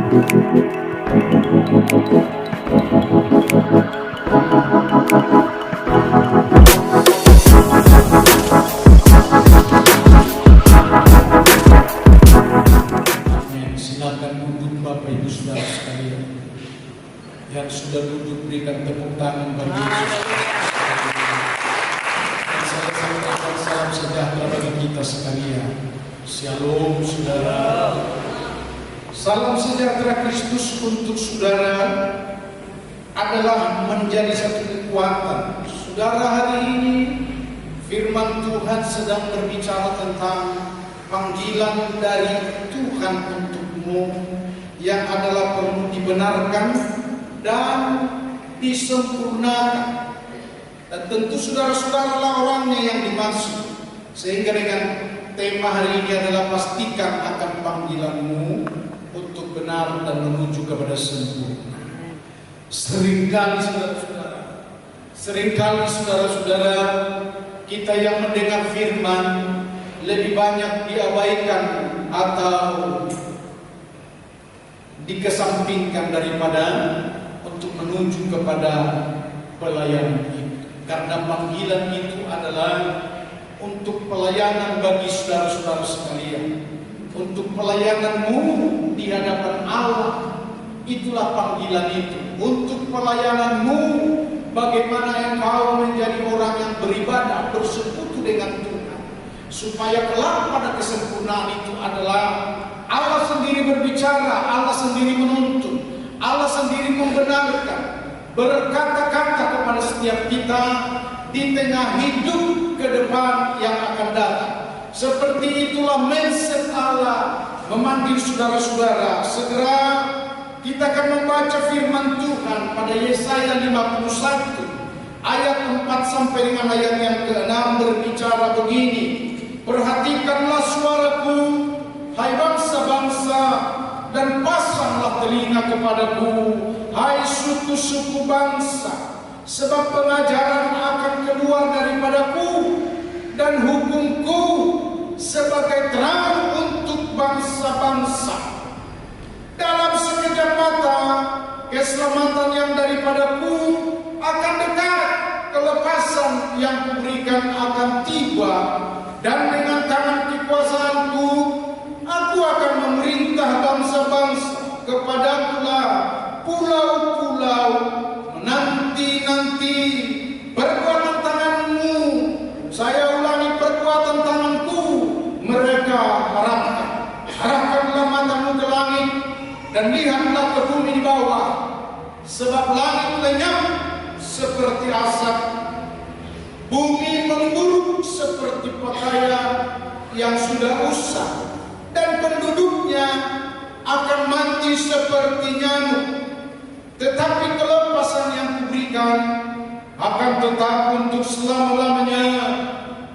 Silakan duduk Bapak Ibu Saudara sekalian. Yang sudah duduk berikan tepuk tangan bagi Yesus. Saya sampaikan salam sejahtera bagi kita sekalian. Shalom saudara. Salam sejahtera Kristus untuk saudara adalah menjadi satu kekuatan. Saudara, hari ini firman Tuhan sedang berbicara tentang panggilan dari Tuhan untukmu yang adalah perlu dibenarkan dan disempurnakan. Dan tentu saudara-saudaralah orangnya yang dimaksud. Sehingga dengan tema hari ini adalah pastikan akan panggilanmu untuk benar dan menuju kepada sempurna. Seringkali saudara-saudara kita yang mendengar firman lebih banyak diabaikan atau dikesampingkan daripada untuk menuju kepada pelayanan itu. Karena panggilan itu adalah untuk pelayanan bagi saudara-saudara sekalian, untuk pelayananmu di hadapan Allah. Itulah panggilan itu. Untuk pelayananmu, bagaimana engkau menjadi orang yang beribadah, bersekutu dengan Tuhan, supaya kelak pada kesempurnaan itu adalah Allah sendiri berbicara, Allah sendiri menuntun, Allah sendiri membenarkan, berkata-kata kepada setiap kita di tengah hidup ke depan yang akan datang. Seperti itulah mindset Allah memanggil saudara-saudara. Segera kita akan membaca firman Tuhan pada Yesaya 51 ayat 4 sampai dengan ayat yang ke-6 berbicara begini. Perhatikanlah suaraku, hai bangsa-bangsa, dan pasanglah telinga kepadaku, hai suku-suku bangsa, sebab pengajaran akan keluar daripadaku dan hukumku sebagai terang untuk bangsa-bangsa. Dalam sekejap mata keselamatan yang daripadaku akan dekat, kelepasan yang kuberikan akan tiba, dan dengan tangan kekuasaanku aku akan memerintah bangsa-bangsa. Kepadakulah pulau-pulau menanti-nanti perbuatan tanganmu. Saya ulangi, perbuatan tanganku mereka harapkan. Harapkanlah matamu ke langit dan lihatlah ke bumi di bawah, sebab langit lenyap seperti asap, bumi memburuk seperti pakaian yang sudah usang, dan penduduknya akan mati seperti nyamuk. Tetapi kelepasan yang kuberikan akan tetap untuk selama-lamanya,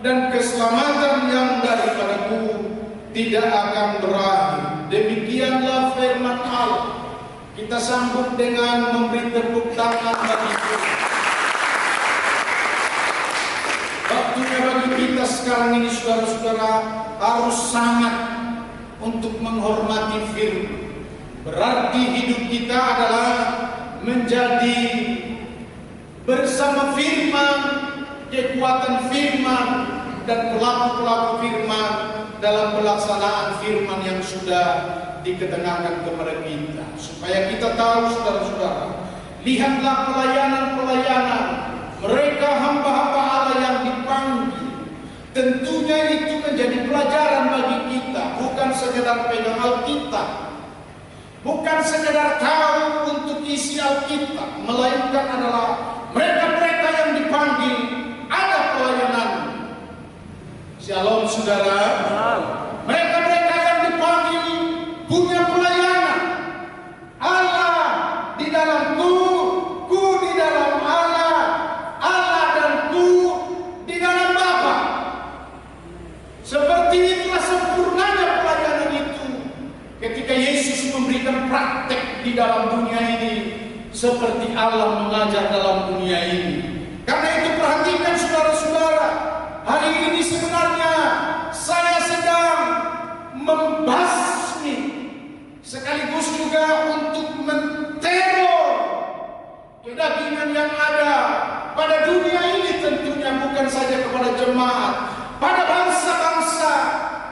dan keselamatan yang daripadaku tidak akan berakhir. Demikianlah firman Allah. Kita sambut dengan memberi tepuk tangan bagi Tuhan. Waktunya bagi kita sekarang ini saudara-saudara harus sangat untuk menghormati firman. Berarti hidup kita adalah menjadi bersama firman, kekuatan firman, dan pelaku-pelaku firman dalam pelaksanaan firman yang sudah diketengahkan kepada kita. Supaya kita tahu saudara-saudara, lihatlah pelayanan-pelayanan mereka hamba-hamba Allah yang dipanggil. Tentunya itu menjadi pelajaran bagi kita, bukan sekedar pegang Alkitab, bukan sekedar tahu untuk isi Alkitab, melainkan adalah mereka-mereka yang dipanggil ada pelayanan. Shalom saudara. Mereka-mereka yang dipanggil punya pelayanan. Allah di dalamku, ku di dalam Allah, Allah dan ku di dalam Bapa. Seperti itulah sempurnanya pelayanan itu. Ketika Yesus memberikan praktek di dalam dunia ini, seperti Allah mengajar dalam dunia ini. Karena itu perhatikan saudara-saudara, hari ini sebenarnya saya sedang membasmi sekaligus juga juga untuk menteror kedagingan yang ada pada dunia ini, tentunya bukan saja kepada jemaat, pada bangsa-bangsa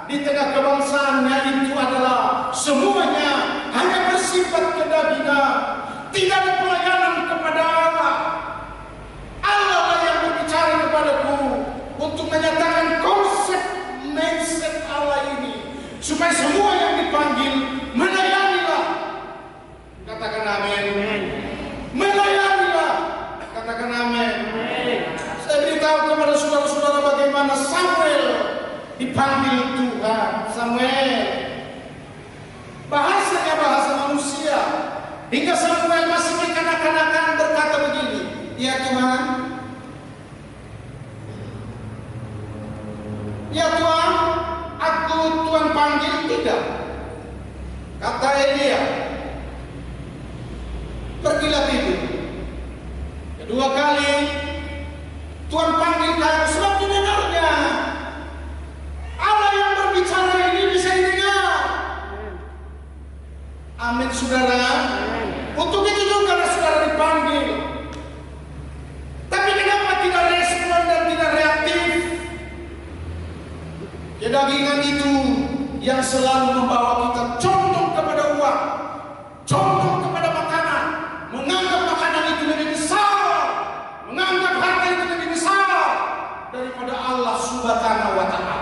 di tengah kebangsaannya itu adalah semuanya hanya bersifat kedagingan, tidak ada pelayanan kepada Allah. Allah lah yang berbicara kepadaku untuk menyatakan konsep mindset Allah ini, supaya semua yang dipanggil melayanilah. Katakan amin. Melayanilah. Katakan amin. Saya beritahu kepada saudara-saudara bagaimana Samuel dipanggil Tuhan. Samuel, bahasanya bahasa manusia, hingga Samuel masih berkanak-kanakan berkata begini, ya Tuhan, ya Tuhan, aku Tuhan panggil tidak. Kata Elia, pergilah tidur. Kedua kali Tuhan panggil kamu, sebab didengarnya. Allah yang berbicara ini bisa didengar. Amin saudara. Untuk itu juga saudara dipanggil. Tapi kenapa tidak respon dan tidak reaktif? Kedagingan itu yang selalu membawa kita condong kepada uang, condong kepada makanan, menganggap makanan itu lebih besar, menganggap harta itu lebih besar daripada Allah Subhanahu wa Ta'ala.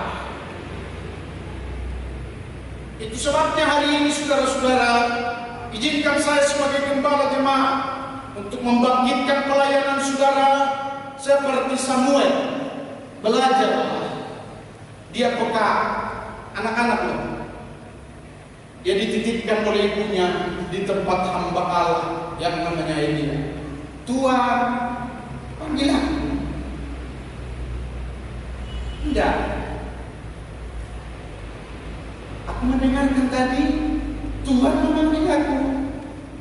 Itu sebabnya hari ini saudara-saudara, izinkan saya sebagai gembala jemaat untuk membangkitkan pelayanan saudara seperti Samuel. Belajarlah. Dia peka, anak-anak loh. Dia dititipkan oleh ibunya di tempat hamba Allah yang namanya Elia. Tuhan, panggil aku. Tidak. Aku mendengarkan tadi Tuhan memanggil aku.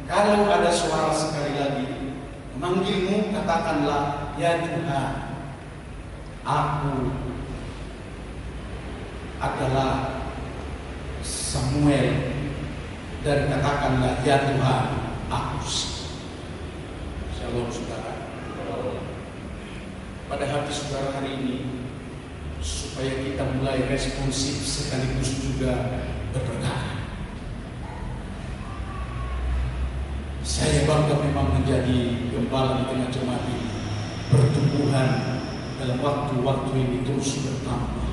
Kalau ada suara sekali lagi memanggilmu, katakanlah, ya Tuhan, aku adalah Samuel, dan katakanlah, ya Tuhan, aku. Shalom saudara. Pada hati saudara hari ini, supaya kita mulai responsif sekaligus juga berperkara. Saya bangga memang menjadi gembala di tengah jemaat ini. Pertumbuhan dalam waktu-waktu ini terus bertambah.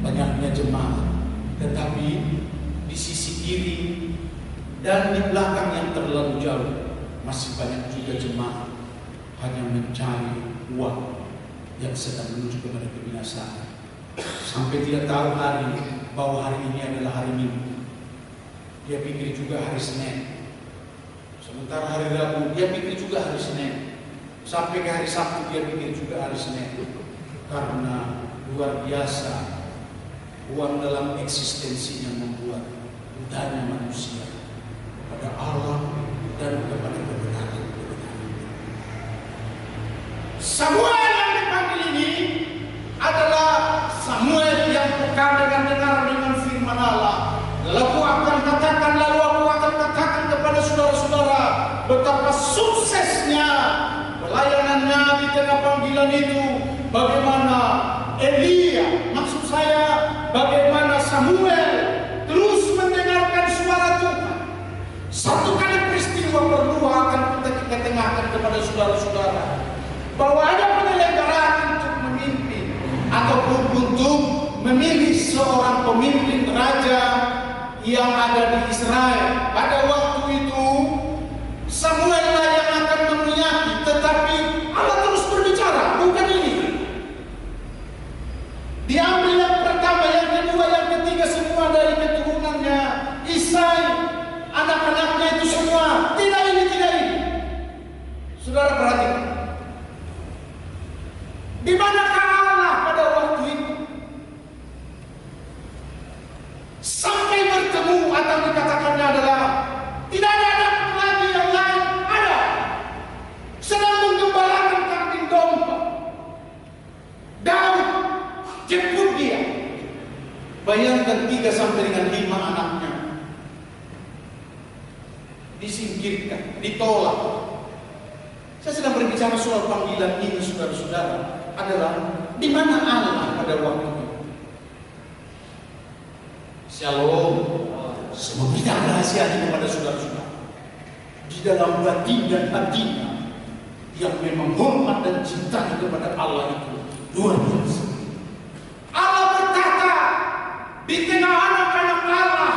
Banyaknya jemaat, tetapi di sisi kiri dan di belakang yang terlalu jauh masih banyak juga jemaat hanya mencari uang yang sedang menuju kepada kebinasaan, sampai tidak tahu hari bahwa hari ini adalah hari Minggu. Dia pikir juga hari Senin, sementara hari Rabu dia pikir juga hari Senin, sampai ke hari Sabtu dia pikir juga hari Senin. Karena luar biasa uang dalam eksistensinya membuat budaya manusia kepada Allah dan kepada kebenaran. Samuel yang dipanggil ini adalah Samuel yang peka dengan firman Allah. Lalu aku akan katakan kepada saudara-saudara betapa suksesnya pelayanannya di tengah panggilan itu. Bagaimana Elia, maksud saya bagaimana Samuel terus mendengarkan suara Tuhan. Satu kali peristiwa berdua akan kita ketengahkan kepada saudara-saudara, bahwa ada penyelenggaraan untuk memimpin ataupun untuk memilih seorang pemimpin raja yang ada di Israel. Pada waktu itu Samuel lah yang akan memiliki, tetapi Allah terus berbicara, bukan ini. Diambil yang pertama, yang kedua, yang ketiga, semua dari keturunannya Isai, anak-anaknya itu semua. Tidak ini, tidak ini. Saudara perhatikan. Di manakah Allah pada waktu itu? Sampai bertemu, atau dikatakannya adalah disingkirkan, ditolak. Saya sedang berbicara soal panggilan ini, saudara-saudara, adalah di mana Allah pada waktu itu. Shalom. Memberikan rahasianya kepada saudara-saudara di dalam batin dan hatinya yang memang hormat dan cinta kepada Allah itu luar biasa. Allah berkata di tengah anak-anak Allah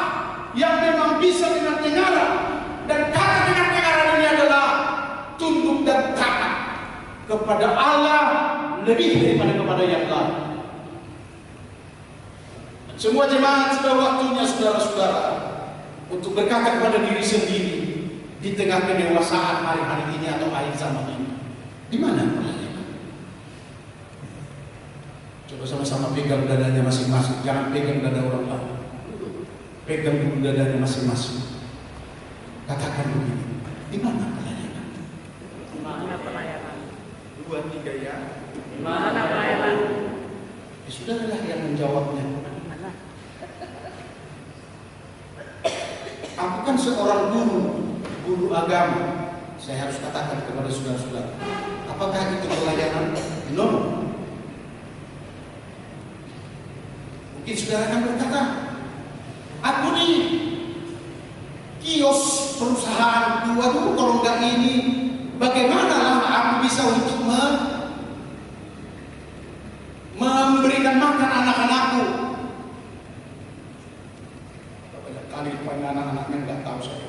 yang memang bisa dengan dengaran, dan kata dengan dengaran ini adalah tunduk dan taat kepada Allah lebih daripada kepada yang lain. Semua jemaat sudah waktunya saudara-saudara untuk berkata kepada diri sendiri di tengah kedewasaan hari-hari ini atau akhir zaman ini, di mana pelayanan? Coba sama-sama pegang dadanya masing-masing, jangan pegang dada orang lain. Pegang dulu dadanya masing-masing. Katakan begini, di mana pelayanan? Di mana pelayanan? 2, 3 ya. Di mana pelayanan? Ya sudahlah yang menjawabnya. Aku kan seorang guru agama. Saya harus katakan kepada saudara-saudara, apakah itu pelayanan? No. Mungkin saudara akan berkata, aku nih kios perusahaan aduh kalau enggak ini, bagaimana lah aku bisa untuk memberikan makan anak-anakku? Banyak kali banyak anak-anaknya nggak tahu saya,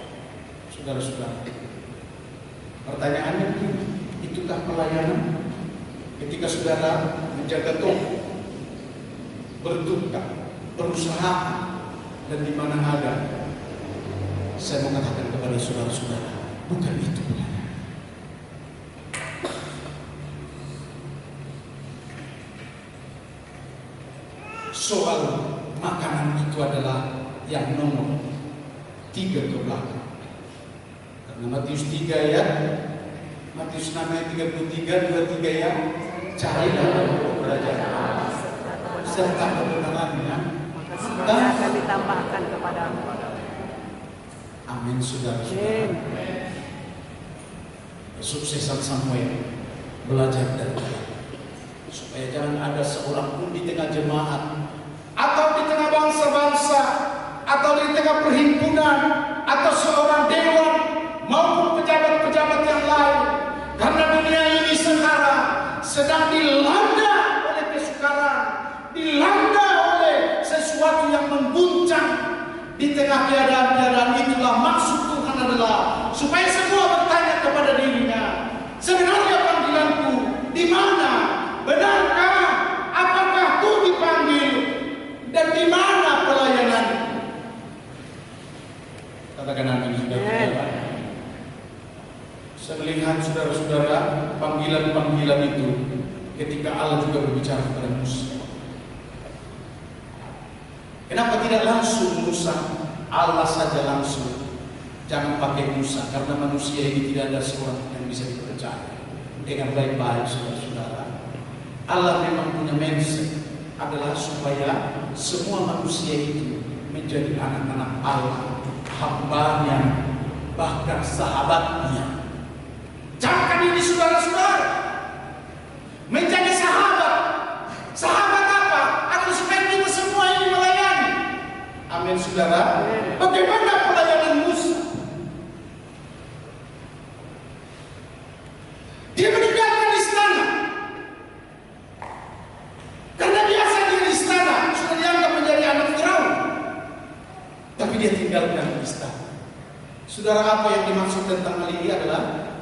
saudara-saudara. Pertanyaannya begini, itukah pelayanan? Ketika saudara menjaga toko, bertukang, berusaha, dan di mana ada, saya mengatakan kepada saudara-saudara, bukan itu pelayanan. Soal makanan itu adalah yang nomor 3 ke belakang. Karena Matius 3 ya, Matius 6 ayat 33, 23 ya, carilah kerajaan Allah serta kebenarannya, dan akan ditambahkan kepadamu. Amin, saudara-saudara. Kesuksesan Samuel belajar dari dia, supaya jangan ada seorang pun di tengah jemaat atau di tengah bangsa-bangsa atau di tengah perhimpunan atau seorang dewan maupun pejabat-pejabat yang lain, karena dunia ini sekarang sedang dilanda oleh kesukaran, dilanda oleh sesuatu yang mengguncang. Di tengah keadaan-keadaan itulah maksud Tuhan adalah supaya semua bertanya kepada dirinya, sebenarnya panggilanku di mana? Benarkah? Apakah ku dipanggil? Dan di mana pelayanan? Katakan amin, saudara-saudara. Saya melihat saudara-saudara panggilan-panggilan itu ketika Allah juga berbicara kepada Musa. Kenapa tidak langsung Musa? Allah saja langsung. Jangan pakai Musa, karena manusia ini tidak ada seorang yang bisa dipercaya. Dengan baik-baik saudara-saudara, Allah memang punya mindset adalah supaya semua manusia itu menjadi anak-anak Allah, hambanya, bahkan sahabatnya. Jangan ini saudara-saudara, menjadi sahabat. Sahabat apa? Adalah supaya kita semua ini melayani. Amin, saudara. Bagaimana pelayanan Musa? Dia meninggalkan istana. Karena biasa dia di istana sudah dianggap menjadi anak Firaun. Tapi dia tinggalkan istana. Saudara, apa yang dimaksud tentang hal ini adalah,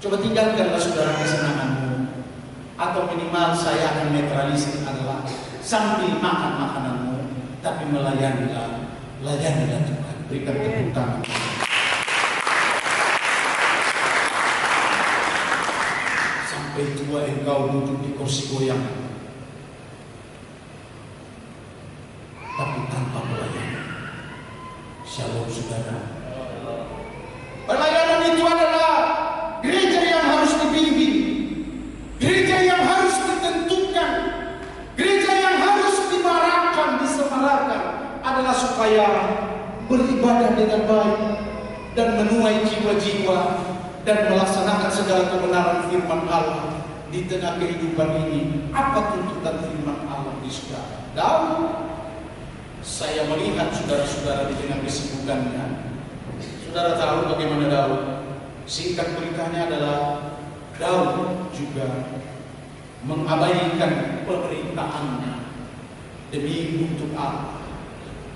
coba tinggalkanlah saudara kesenanganmu, atau minimal saya akan netralisir adalah sambil makan makananmu, tapi layanilah Tuhan. Berikan tepuk tangan. Sampai tua engkau duduk di kursi goyang, tapi tanpa pelayanan. Shalom, saudara. Pelayanan itu adalah gereja yang harus dibimbing, gereja yang harus ditentukan, gereja yang harus dimarahkan, disemarakan, adalah supaya beribadah dengan baik dan menuai jiwa jiwa-jiwa dan melaksanakan segala kebenaran firman Allah di tengah kehidupan ini. Apa tuntutan firman Allah di saudara? Daud, saya melihat saudara-saudara di tengah kesibukannya. Saudara tahu bagaimana Daud? Singkat beritanya adalah Daud juga mengabaikan pemerintahnya demi untuk Allah.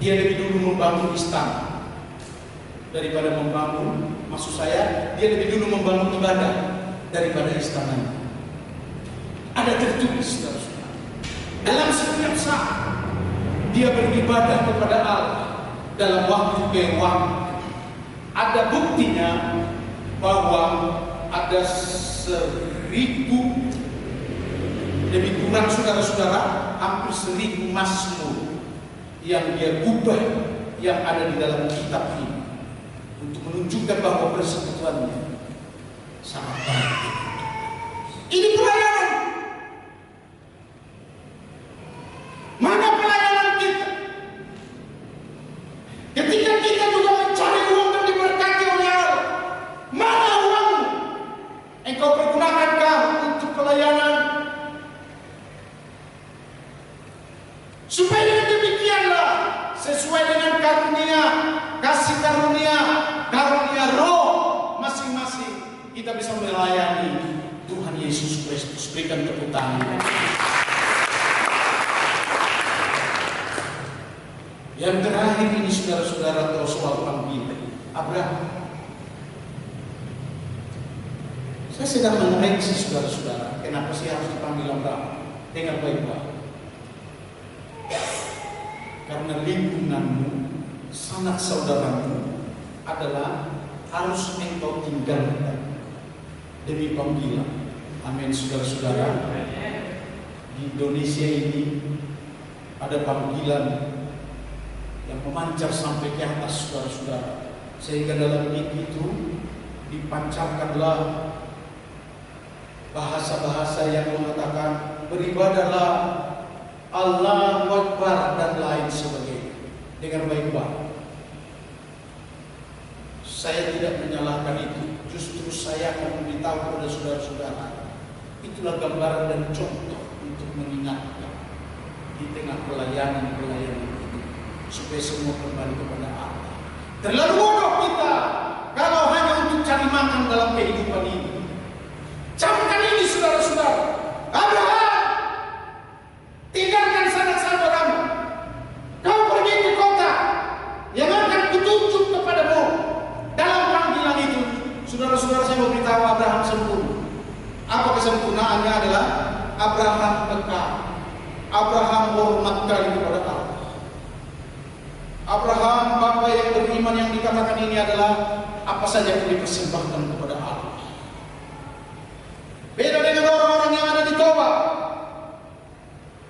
Dia lebih dulu membangun istana daripada membangun, maksud saya, dia lebih dulu membangun ibadah daripada istana. Ada tertulis, saudara-saudara, dalam setiap saat dia beribadah kepada Allah dalam waktu ke waktu. Ada buktinya bahwa ada 1.000 lebih kurang, saudara-saudara, hampir 1.000 mazmur yang dia ubah yang ada di dalam kitab ini untuk menunjukkan bahwa persekutuannya sangat baik. Ini pelayanan. Mana pelayanan kita? Ketika kita juga mencari uang dan diberkati oleh Allah, mana uangmu? Engkau pergunakankah untuk pelayanan? Supaya dengan demikianlah, sesuai dengan karunia, kasih karunia, karunia roh masing-masing, kita bisa melayani Tuhan Yesus Kristus. Berikan tepuk tangan. Yang terakhir ini, saudara-saudara, tahu soal panggilan Abraham. Saya sedang mengoreksi saudara-saudara, kenapa sih harus dipanggil Abraham? Dengar baik-baik. Karena lingkunganmu, sanak saudaramu adalah harus engkau tinggalkan demi panggilan. Amin, saudara-saudara. Di Indonesia ini ada panggilan yang memancar sampai ke atas, saudara-saudara, sehingga dalam itu dipancarkanlah bahasa-bahasa yang mengatakan beribadahlah, Allahu Akbar, dan lain sebagainya. Dengar baik-baik, saya tidak menyalahkan itu. Justru saya akan memberitahu kepada saudara-saudara, itulah gambaran dan contoh untuk mengingatkan di tengah pelayanan-pelayanan itu, supaya semua kembali kepada Allah. Terlalu bodoh kita kalau hanya untuk cari makan dalam kehidupan ini. Camkan ini, saudara-saudara. Abraham, tinggalkan sanak saudaramu. Kau pergi ke kota yang akan kutunjuk kepadamu. Dalam panggilan itu, saudara-saudara, saya mau beritahu Abraham sempurna. Apa kesempurnaannya? Adalah Abraham peka. Abraham hormat kali kepada Allah. Abraham, bapa yang beriman, yang dikatakan ini adalah apa saja yang dipersembahkan kepada Allah. Beda dengan orang-orang yang ada di Toba.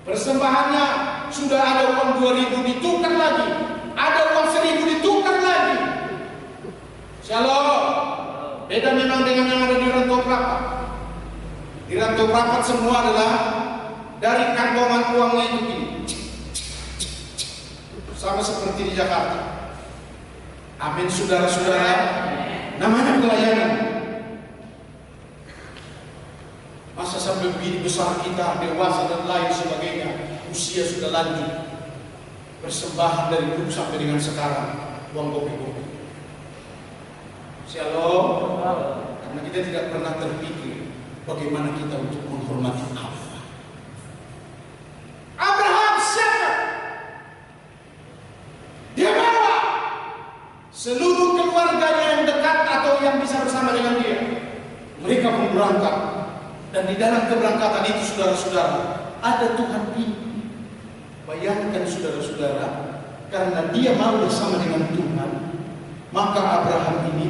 Persembahannya sudah ada uang 2.000 ditukar lagi, ada uang 1.000 ditukar lagi. Shalom. Beda memang dengan yang ada di Rantau Prapat. Di Rantau Prapat semua adalah dari kantongan uangnya itu gini, sama seperti di Jakarta. Amin, saudara-saudara. Namanya pelayanan. Masa sampai begini besar kita, dewasa dan lain sebagainya, usia sudah lanjut, persembahan dari dulu sampai dengan sekarang uang kopi-kopi. Shalom. Karena kita tidak pernah terpikir bagaimana kita untuk menghormati Allah. Abraham siapa? Dia bawa seluruh keluarganya yang dekat atau yang bisa bersama dengan dia. Mereka pun berangkat. Dan di dalam keberangkatan itu, saudara-saudara, ada Tuhan ini. Bayangkan, saudara-saudara, karena dia mau bersama dengan Tuhan, maka Abraham ini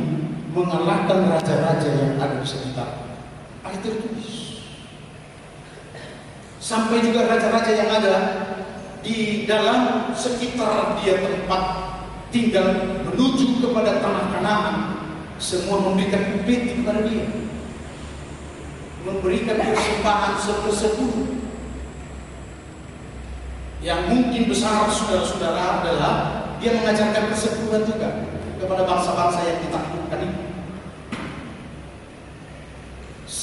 mengalahkan raja-raja yang ada di sekitar. Ayat tertulis. Sampai juga raja-raja yang ada di dalam sekitar dia tempat tinggal menuju kepada tanah Kanaan, semua memberikan upeti kepada dia, memberikan persembahan sepersepuluh. Yang mungkin besar, saudara-saudara, adalah dia mengajarkan persepuluhan juga kepada bangsa-bangsa yang ditaklukkan ini.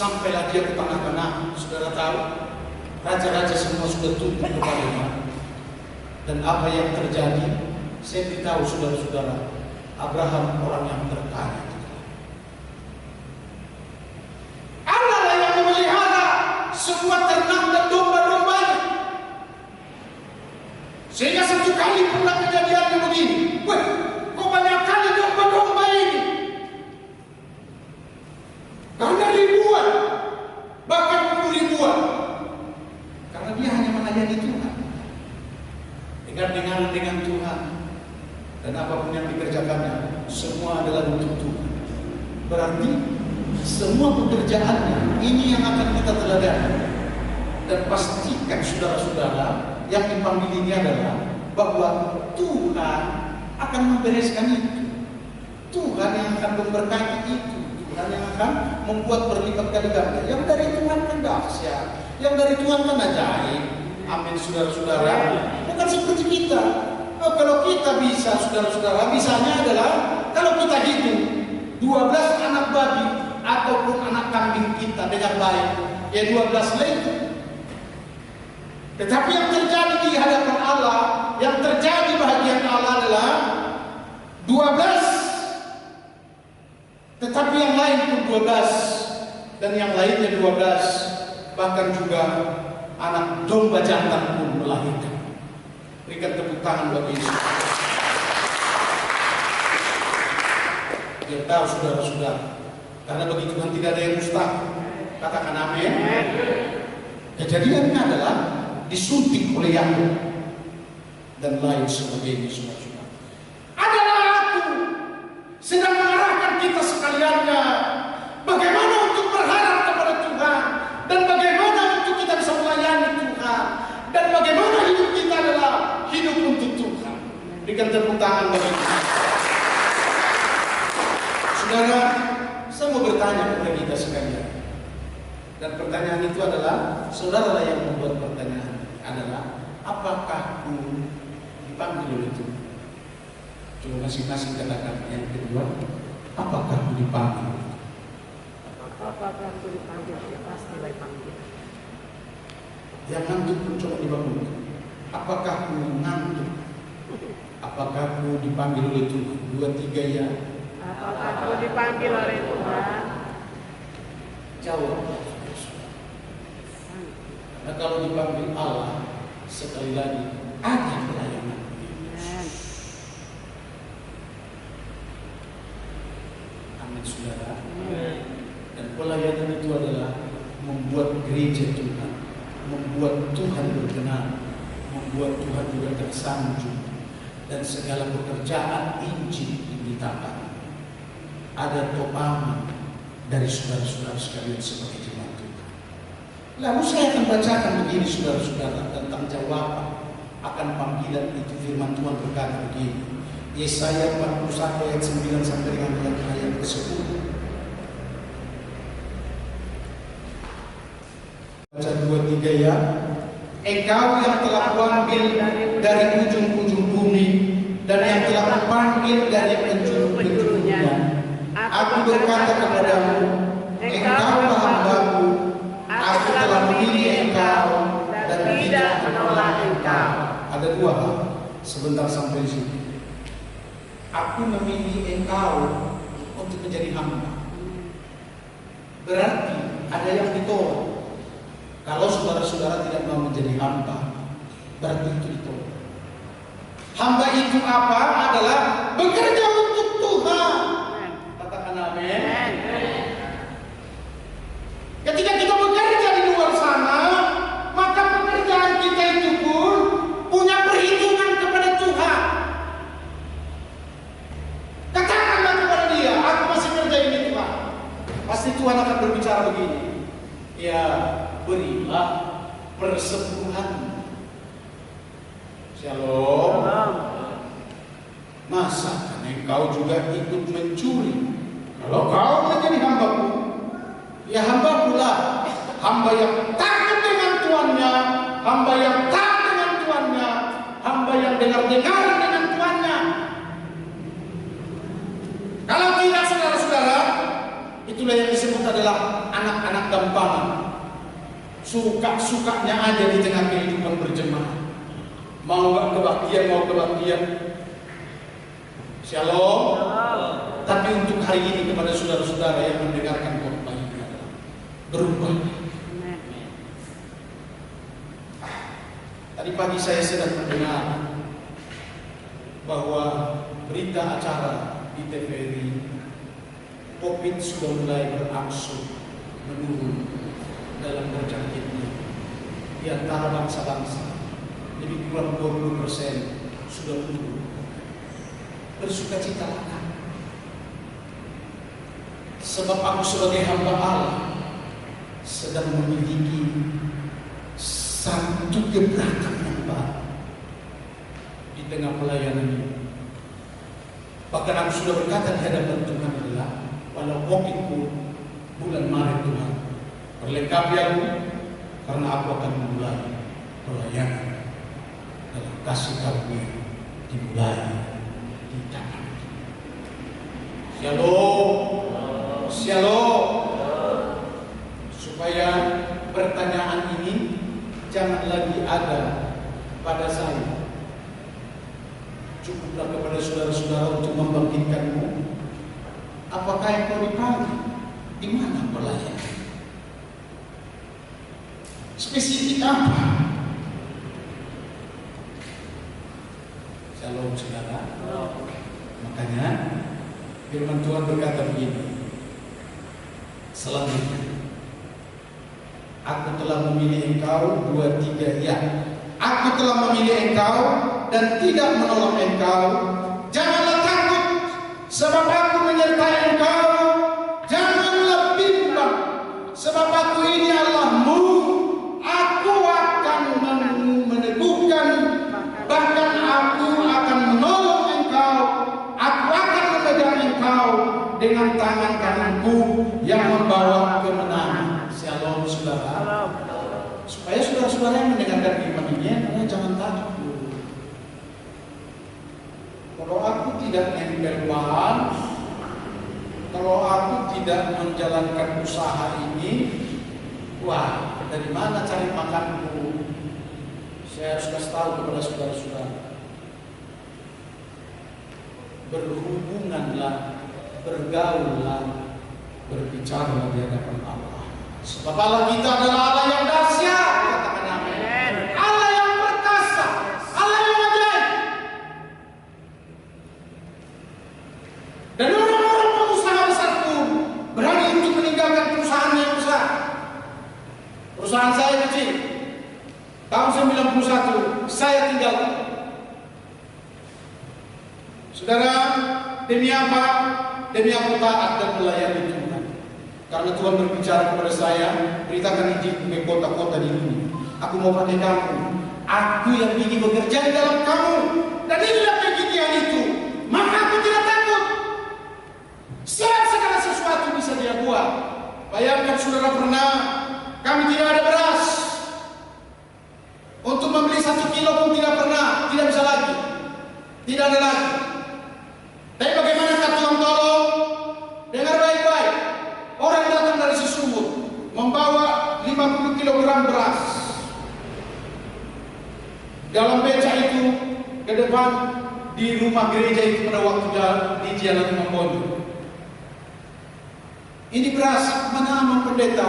Sampailah dia ke tengah-tengah. Saudara tahu, raja-raja semua sudah tunduk kepadanya. Dan apa yang terjadi? Saya beritahu saudara-saudara, Abraham orang yang terkaya. Allah lah yang memelihara semua ternak dan domba-dombanya. Sehingga satu kali pernah kejadiannya begini. Wah, kok banyak kali domba-domba ini? Karena ribuan, bahkan ribuan. Karena dia hanya melayani Tuhan. Dengar-dengar dengan Tuhan. Dan apapun yang dikerjakannya, semua adalah untuk Tuhan. Berarti semua pekerjaannya ini yang akan kita teladani. Dan pastikan saudara-saudara, yang dipanggil ini adalah bahwa Tuhan akan membereskan itu. Tuhan yang akan memberkati itu. Tuhan yang akan membuat berlipat kali ganda. Yang dari Tuhan kan dahsyat, yang dari Tuhan kan ajaib. Amin, saudara-saudara. Bukan seperti kita. Oh, kalau kita bisa, saudara-saudara, bisanya adalah kalau kita hidup 12 anak babi ataupun anak kambing kita dengan baik, ya 12 lagi. Tetapi yang terjadi di hadapan Allah, yang terjadi bahagian Allah adalah 12. Tetapi yang lain pun 12, dan yang lainnya 12, bahkan juga anak domba jantan pun melahirkan. Berikan tepuk tangan bagi Yesus. Dia tahu saudara-saudara, karena bagi Tuhan tidak ada yang mustahil. Katakan amin. Kejadiannya adalah disuntik oleh Yakub dan lain sebagainya, saudara-saudara. Adalah aku sedang mengarahkan kita sekaliannya bagaimana untuk berharap kepada Tuhan, dan bagaimana untuk kita bisa melayani Tuhan, dan bagaimana hidup kita adalah hidup untuk Tuhan. Berikan tepuk tangan bagi Tuhan. Saudara, saya mau bertanya kepada kita sekalian. Dan pertanyaan itu adalah, saudara yang membuat pertanyaan adalah, apakah aku dipanggil oleh Tuhan? Coba masing-masing katakan. Yang kedua, apakah aku dipanggil? Apakah aku dipanggil? Ya pasti dipanggil. Yang ngantuk pun coba dibangun. Apakah aku ngantuk? Apakah aku dipanggil oleh Tuhan? 2, 3 ya. Apakah aku dipanggil oleh Tuhan? Jawab. Nah, kalau dipanggil Allah, sekali lagi ada pelayanan. Amin, saudara. Dan pelayanan itu adalah membuat gereja Tuhan, membuat Tuhan berkenan, membuat Tuhan juga tersanjung, dan segala pekerjaan Injil diberitakan. Ada topangan dari saudara-saudara sekalian sebagai jemaat Tuhan. Lalu saya akan bacakan begini, saudara-saudara, tentang jawaban akan panggilan itu. Firman Tuhan berkata begini, Yesaya 41 ayat 9 sampai dengan ayat ke-10. Baca 2, 3 ya. Engkau yang telah kuambil dari ujung-ujung bumi, dan yang telah kupanggil dari penjuru-penjurunya. Aku berkata kepadamu, engkau hambaku, aku telah memilih engkau dan tidak menolak engkau. Ada 2 hal, sebentar sampai di sini. Aku memilih engkau untuk menjadi hamba. Berarti ada yang ditolak. Kalau saudara-saudara tidak mau menjadi hamba, berarti itu ditolak. Hamba itu apa? Adalah bekerja untuk Tuhan. Katakan amin. Ketika kita bekerja di luar sana, maka pekerjaan kita itu pun punya perhitungan kepada Tuhan. Katakanlah kepada dia, aku masih kerja ini Tuhan. Pasti Tuhan akan berbicara begini, ya berilah persepuluhan. Shalom. Masa engkau juga ikut mencuri? Kalau kau menjadi hambaku, ya hambaku lah, hamba yang takut dengan tuannya, hamba yang taat dengan tuannya, hamba yang dengar-dengar dengan tuannya. Kalau tidak, saudara-saudara, itulah yang disebut adalah anak-anak gampangan. Suka-sukanya aja di tengah kehidupan berjemaah. Mau gak kebaktian, mau kebaktian. Shalom. Tapi untuk hari ini kepada saudara-saudara yang mendengarkan khotbah ini adalah berubah. Tadi pagi saya sedang mendengar bahwa berita acara di TVRI, COVID sudah mulai berangsur menurun dalam berjangkitnya di antara bangsa-bangsa. Lebih kurang 20% sudah turun. Bersukacitalah, sebab aku sebagai hamba Allah sedang memiliki satu gebrakan yang baru di tengah pelayanan ini. Bahkan aku sudah berkata di hadapan Tuhan adalah, walau COVID pun bulan Maret Tuhan, perlengkapi aku, karena aku akan memulai pelayanan dalam kasih karunia dimulai di tangan. Shalom, shalom. Supaya pertanyaan ini jangan lagi ada pada saya. Cukuplah kepada saudara-saudara untuk membangkitkanmu. Apakah yang kau dipanggil? Di mana pelayanan? Spesifik apa? Shalom saudara. Makanya firman Tuhan berkata begini. Selanjutnya, aku telah memilih engkau, 2-3 ya. Aku telah memilih engkau dan tidak menolong engkau. Janganlah takut, sebab aku menyertai engkau. Janganlah bimbang, sebab aku ini Allahmu. Aku akan meneguhkan, bahkan aku akan menolong engkau. Aku akan memegang engkau dengan tangan kananku yang membawa kemenangan. Shalom saudara. Supaya saudara-saudara yang mendengarkan firman ini, jangan takut. Kalau aku tidak nempel bahan, kalau aku tidak menjalankan usaha ini, wah, dari mana cari makanku? Saya harus kasih tahu kepada saudara-saudara. Berhubunganlah, bergaullah, berbicara di hadapan Allah. Sebab Allah kita adalah Allah yang dahsyat. Katakan amin. Allah yang perkasa, Allah yang ajaib. Dan orang-orang pengusaha besar pun berani untuk meninggalkan perusahaan yang besar. Perusahaan saya kecil. Tahun 91 saya tinggalkan. Saudara, demi apa? Demi aku taat dan melayani Tuhan. Karena Tuhan berbicara kepada saya, beritakan Injil ke kota-kota di dunia. Aku mau pakai kamu. Aku yang ingin bekerja di dalam kamu. Dan inilah kegigihan itu. Maka aku tidak takut. Segala sesuatu bisa dia buat. Bayangkan saudara pernah, kami tidak ada beras. Untuk membeli 1 kilo pun tidak pernah. Tidak bisa lagi. Tidak ada lagi. Tapi bagaimana Tuhan tolong? Dengar baik-baik. Orang datang dari Sesumur membawa 50 kg beras. Dalam beca itu ke depan di rumah gereja itu pada waktu di Jalan Imam Bonjol. Ini beras, mana aman pendeta?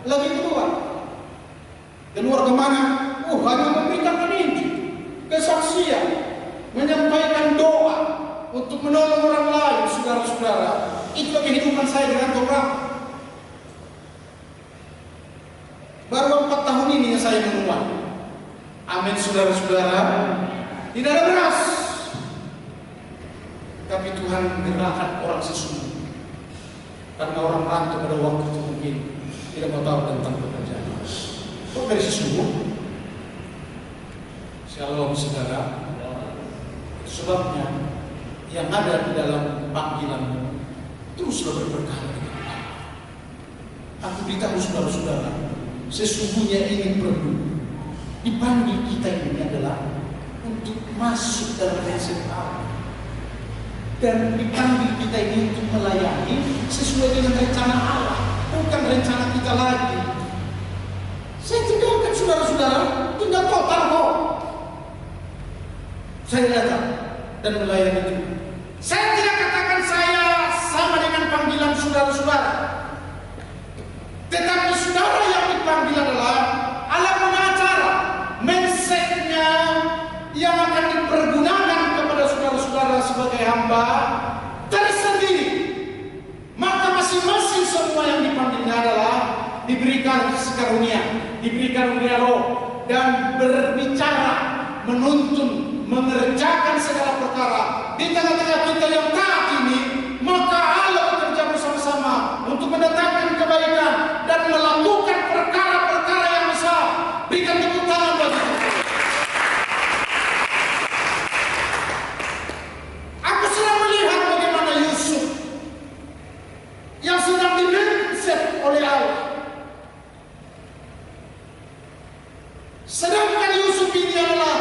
Lagi keluar. Keluar kemana? Hanya memberitakan Injil, kesaksian, menyampaikan doa untuk menolong orang lain, saudara-saudara. Itulah kehidupan saya dengan Tuhan. Baru 4 tahun ini yang saya menuai. Amin, saudara-saudara. Tidak ada beras, tapi Tuhan gerakkan orang Sesumur. Karena orang rantau pada waktu itu mungkin tidak mau tahu tentang pekerjaan. Kok dari Sesumur? Shalom saudara. Sebabnya yang ada di dalam panggilanmu teruslah berberkah dengan Allah. Aku beritahu saudara-saudara, sesungguhnya ini perlu dipanggil kita ini adalah untuk masuk dalam prinsip Allah. Dan dipanggil kita ini untuk melayani sesuai dengan rencana Allah, rencana kita lagi. Saya tinggalkan saudara-saudara, tinggal total kok. Saya datang dan melayani Tuhan. Saya tidak katakan saya sama dengan panggilan saudara-saudara, tetapi saudara yang dipanggil adalah Allah mengacara mindsetnya yang akan dipergunakan kepada saudara-saudara sebagai hamba tersendiri. Maka masing-masing semua yang dipanggilnya adalah diberikan karunia, diberikan karunia roh, dan berbicara, menuntun, mengerjakan segala perkara di tengah-tengah kita yang taat ini. Maka Allah bekerja bersama-sama untuk mendatangkan kebaikan dan melakukan perkara-perkara yang besar. Berikan tepuk tangan bagi kita. Aku sedang melihat bagaimana Yusuf yang sedang di-mindset oleh Allah. Sedangkan Yusuf ini adalah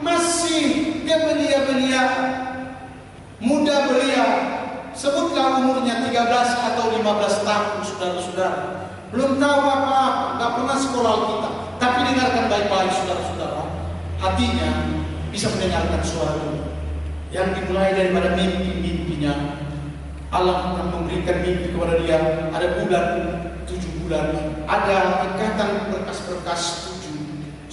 masih dia belia-belia, muda belia. Sebutlah umurnya 13 atau 15 tahun, saudara-saudara. Belum tahu apa-apa, gak pernah sekolah kita. Tapi dengarkan baik-baik, saudara-saudara. Hatinya bisa mendengarkan suara yang dimulai daripada mimpi-mimpinya. Allah akan memberikan mimpi kepada dia. Ada bulan, 7 bulan. Ada ikatan berkas-berkas 7.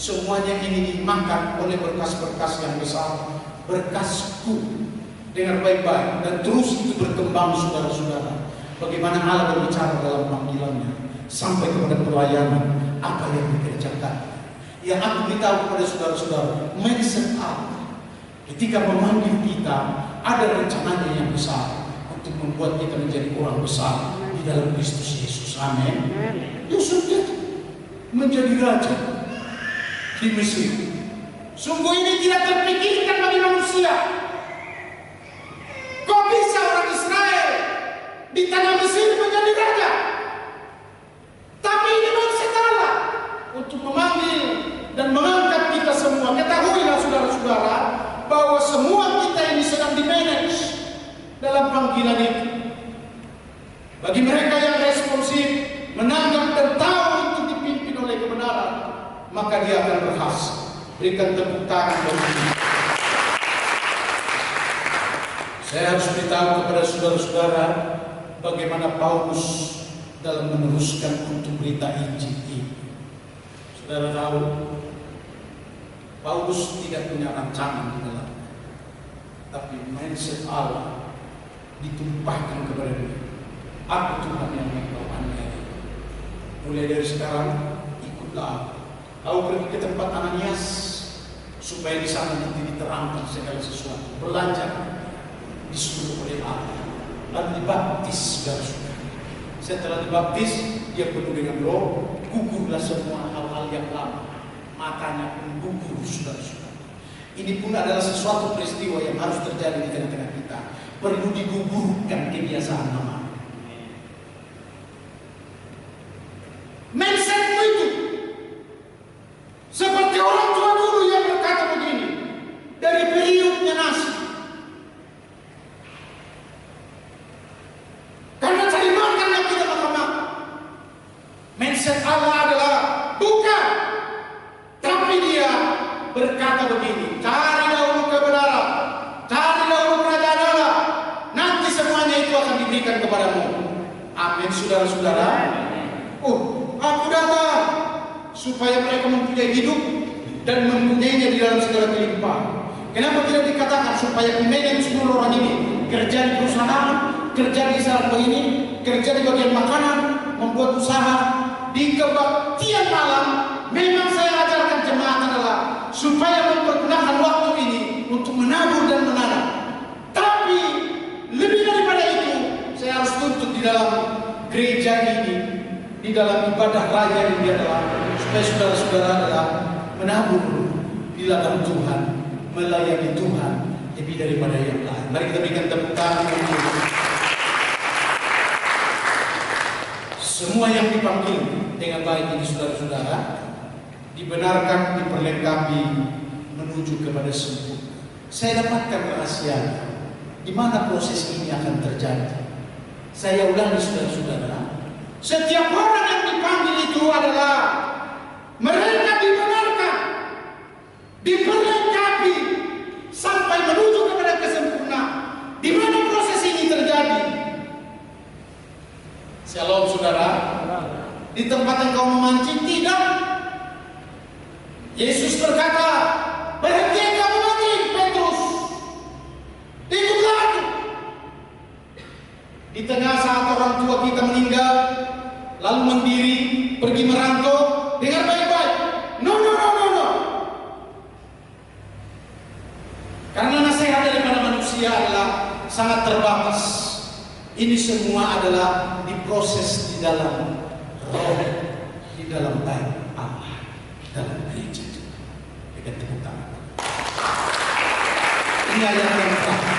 Semuanya ini dimakan oleh berkas-berkas yang besar. Berkasku. Dengar baik-baik dan terus itu berkembang, saudara-saudara. Bagaimana Allah berbicara dalam panggilannya sampai kepada pelayanan apa yang dikerjakan. Yang aku beritahu kepada saudara-saudara, mindset Allah ketika memanggil kita ada rencananya yang besar untuk membuat kita menjadi orang besar di dalam Kristus Yesus. Amin. Yusuf menjadi raja di Mesir. Sungguh ini tidak terpikirkan bagi manusia. Kok bisa orang Israel di tanah Mesir menjadi raja? Tapi ini mindset Allah untuk memanggil dan mengangkat kita semua. Ketahuilah saudara-saudara bahwa semua kita ini sedang di-manage dalam panggilan itu. Bagi mereka yang responsif, menanggap dan tahu untuk dipimpin oleh kebenaran, maka dia akan berhasil. Berikan tepuk tangan bagi dia. Saya harus beritahu kepada saudara-saudara bagaimana Paulus dalam meneruskan untuk berita Injil ini. Saudara tahu, Paulus tidak punya rancangan di dalam, tapi mindset Allah ditumpahkan kepada dia. Aku Tuhan yang engkau aniaya. Mulai dari sekarang ikutlah. Kau pergi ke tempat Ananias supaya di sana nanti diterangkan segala sesuatu. Belajar. Disuruh oleh Allah, lalu dibaptis, saudara-saudara. Setelah dibaptis, dia penuh dengan roh, gugurlah semua hal-hal yang lama. Matanya pun gugur, saudara-saudara. Ini pun adalah sesuatu peristiwa yang harus terjadi di tengah-tengah kita. Perlu digugurkan kebiasaan lama. Mindsetmu itu seperti orang tua dulu yang berkata begini, dari periuknya nasi. Mindset Allah adalah bukan, tapi dia berkata begini, cari dahulu kebenaran, cari dahulu kerajaan Allah, nanti semuanya itu akan diberikan kepadamu. Amin, saudara-saudara. Aku datang supaya mereka mempunyai hidup dan mempunyainya di dalam segala kelimpahan. Kenapa tidak dikatakan supaya memanage seluruh orang ini, kerja di perusahaan, kerja di sarana ini, kerja di bagian makanan, membuat usaha. Di kebaktian malam memang saya ajarkan jemaat adalah supaya mempergunakan waktu ini untuk menabur dan menanam. Tapi lebih daripada itu, saya harus tuntut di dalam gereja ini, di dalam ibadah raya ini adalah supaya saudara-saudara adalah menabur di ladang Tuhan, melayani Tuhan lebih daripada yang lain. Mari kita berikan tepuk tangan untuk semua yang dipanggil dengan baik ini, saudara-saudara, dibenarkan, diperlengkapi menuju kepada sempurna. Saya dapatkan rahasia di mana proses ini akan terjadi. Saya ulangi, saudara-saudara, Setiap orang yang dipanggil itu adalah mereka dibenarkan, diperlengkapi sampai menuju kepada kesempurnaan. Di mana proses ini terjadi? Shalom saudara. Di tempat engkau memancing tidak. Yesus berkata, berhenti engkau memancing, Petrus. Ikutlah aku. Di tengah saat orang tua kita meninggal, lalu mendiri, pergi merantau, dengar baik-baik. No. Karena nasihat daripada manusia adalah sangat terbatas. Ini semua adalah diproses di dalam roh, di dalam baik Allah, dalam gereja. Dengan tepuk tangan. Ini ayat yang pertama.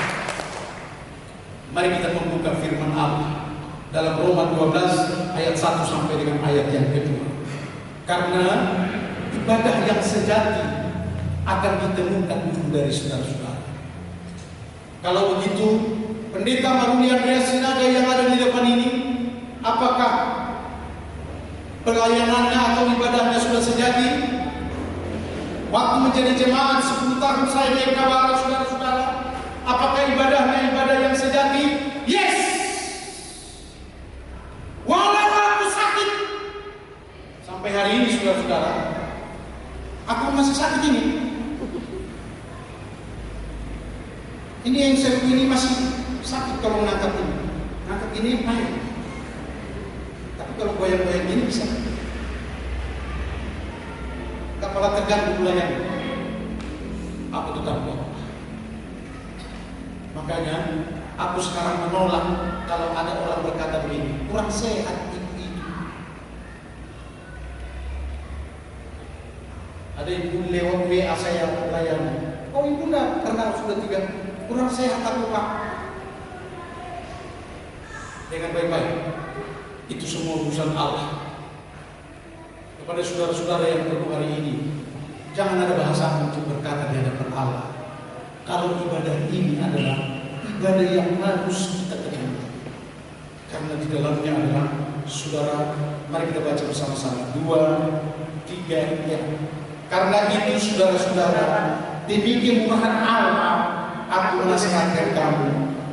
Mari kita membuka firman Allah dalam Roma 12 ayat 1 sampai dengan ayat yang kedua. Karena ibadah yang sejati akan ditemukan dulu dari saudara-saudara. Kalau begitu, pendeta Maruli Andreas Sinaga yang ada di depan ini, apakah pelayanannya atau ibadahnya sudah sejati? Waktu menjadi jemaat 10 tahun saya di Kabara, saudara-saudara, apakah ibadahnya ibadah yang sejati? Yes. Walau aku sakit sampai hari ini, saudara-saudara, aku masih sakit ini. Ini yang saya ini masih sakit kalau mengangkat ini. Angkat ini baik. Tapi kalau goyang-goyang ini bisa. Kepala tegang mulai. Aku tetap kuat. Makanya aku sekarang menolak kalau ada orang berkata begini, kurang sehat itu. Ada ibu lewat WA saya layani. Oh ibu enggak, karena sudah 3 kurang sehat aku Pak. Dengan baik-baik. Itu semua urusan Allah. Kepada saudara-saudara yang perlu hari ini, jangan ada bahasa untuk berkata di hadapan Allah. Kalau ibadah ini adalah ibadah yang harus kita terima. Karena di dalamnya adalah, saudara, mari kita baca bersama-sama 2, 3 ya. Karena itu saudara-saudara, demikian murahan Allah, aku menasihatkan kamu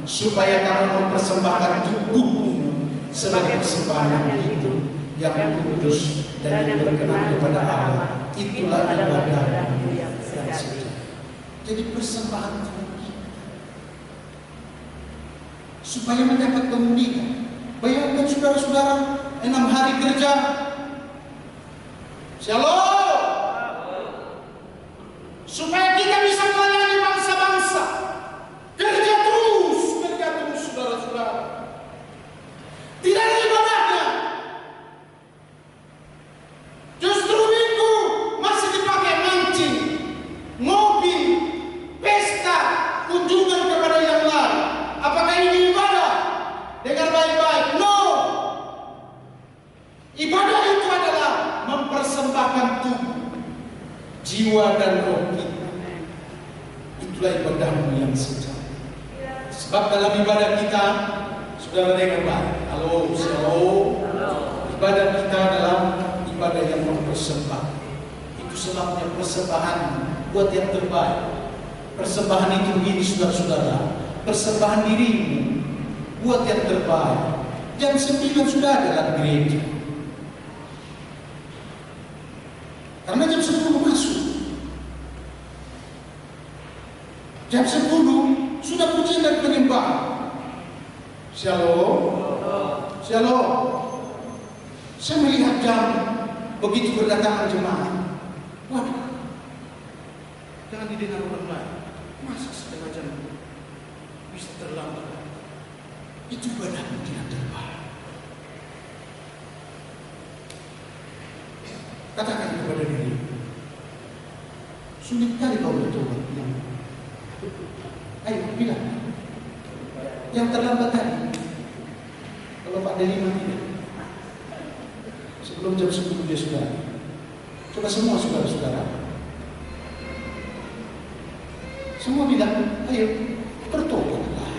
supaya kamu mempersembahkan tubuhmu sebagai persembahan yang hidup, yang kudus dan yang berkenan kepada Allah. Itulah ibadah yang sejati. Jadi persembahan tubuh supaya mendapat kemuliaan. Bayangkan saudara-saudara, 6 hari kerja. Shalom. Supaya kita bisa melayani bangsa-bangsa. Kerja terus, saudara-saudara. Tidak ada ibadahnya. Justru minggu masih dipakai mancing, ngopi, pesta, kunjungan kepada yang lain. Apakah ini ibadah? Dengar baik-baik. No. Ibadah itu adalah mempersembahkan tubuh, jiwa dan roh kita. Itulah ibadahmu yang sejati. Sebab dalam ibadah kita, saudara dengar baik. Halo, shalom. Ibadah kita adalah ibadah yang mempersembahkan. Itu sebabnya persembahan buat yang terbaik. Persembahan itu begini saudara-saudara. Persembahan dirimu buat yang terbaik. Jam 9 sudah ada dalam gereja. Karena jam 10 masuk. Jam 10 sudah pujian dan penyembahan. Shalom. Shalom. Saya melihat jam begitu berdatangan jemaah. Waduh. Jangan didengar orang lain. Masa setengah jam bisa terlambat? Itu ibadahmu tidak terbaik. Katakan kepada diri, sulit kali kau bertobat. Ayo bilang, yang terlambat tadi. Kalau Pak Delima tidak, sebelum jam 10 dia sudah. Coba semua saudara-saudara, semua bilang, ayo bertobatlah.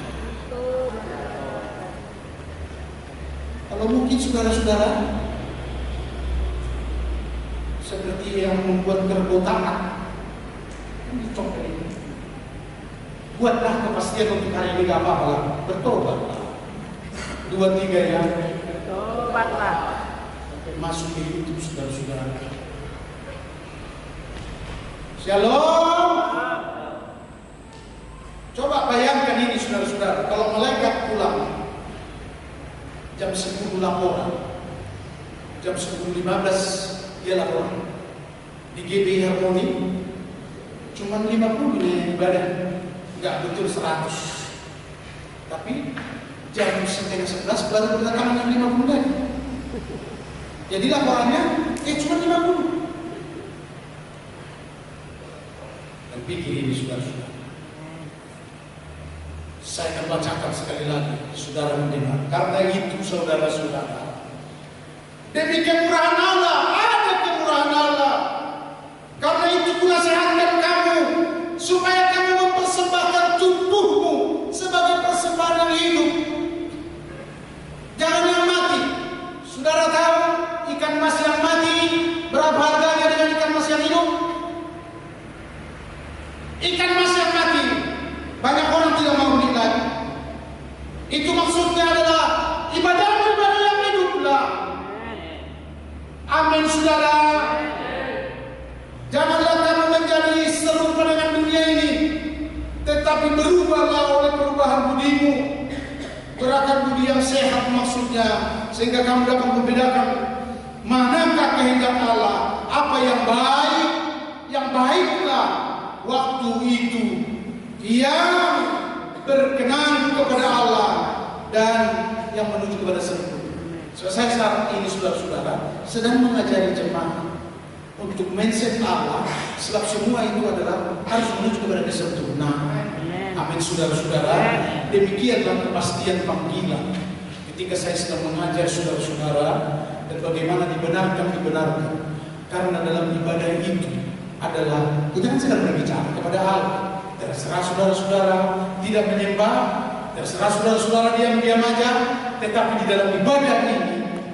Kalau mungkin saudara-saudara seperti yang membuat gergotakan, dicopet ini. Buatlah kepastian untuk hari ini, gak apa-apa lah, bertobatlah. 2, 3 ya. Bertobatlah. Masuk ke YouTube saudara-saudara. Shalom. Coba bayangkan ini saudara-saudara, kalau malaikat pulang jam 10 laporan, jam 10.15 dia laporan di GB Harmoni, cuma 50 ini ibadah, nggak betul 100. Tapi jam 10:30 baru berdatangan 50 lagi. Jadi laporannya cuma 50. Dan pikir ini saudara-saudara. Saya akan bacakan sekali lagi, saudara mendengar. Karena itu saudara-saudara, demi kemurahan Allah, ada kemurahan Allah. Karena itu kunasihatkan kamu, supaya kamu mempersembahkan tubuhmu sebagai persembahan yang hidup. Jangan yang mati. Saudara tahu ikan mas yang mati berapa harganya dengan ikan mas yang hidup? Ikan mas yang mati banyak orang tidak mau menilai. Itu maksudnya adalah ibadah yang hiduplah. Amin saudara. Janganlah kamu menjadi serupa dengan dunia ini, tetapi berubahlah oleh perubahan budimu. Gerakan budi yang sehat maksudnya, sehingga kamu dapat membedakan manakah kehendak Allah, apa yang baik, yang baiklah waktu itu yang berkenan kepada Allah dan yang menuju kepada sempurna. Saya saat ini saudara-saudara sedang mengajari jemaah untuk mindset Allah, sebab semua itu adalah harus menuju kepada kesempurnaan. Amin saudara-saudara. Demikianlah kepastian panggilan ketika saya sedang mengajar saudara-saudara, dan bagaimana dibenarkan. Karena dalam ibadah itu adalah kita kan sedang berbicara kepada Allah. Terserah saudara-saudara tidak menyembah, terserah saudara-saudara diam-diam aja, tetapi di dalam ibadah ini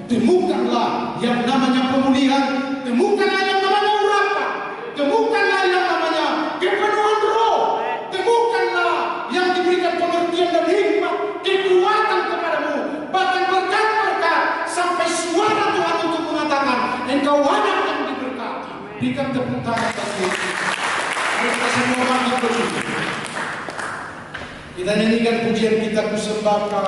temukanlah yang namanya pemulihan, temukanlah yang namanya urapan, temukanlah yang namanya kepenuhan roh, temukanlah yang diberikan pengertian dan hikmat, kekuatan kepadamu, bahkan berkat-berkat sampai suara Tuhan untuk mengatakan engkau anak yang diberkati. Berikan tepuk tangan bagi kita semua bangkit berdiri. Kita nyanyikan pujian kita, ku sembahkan.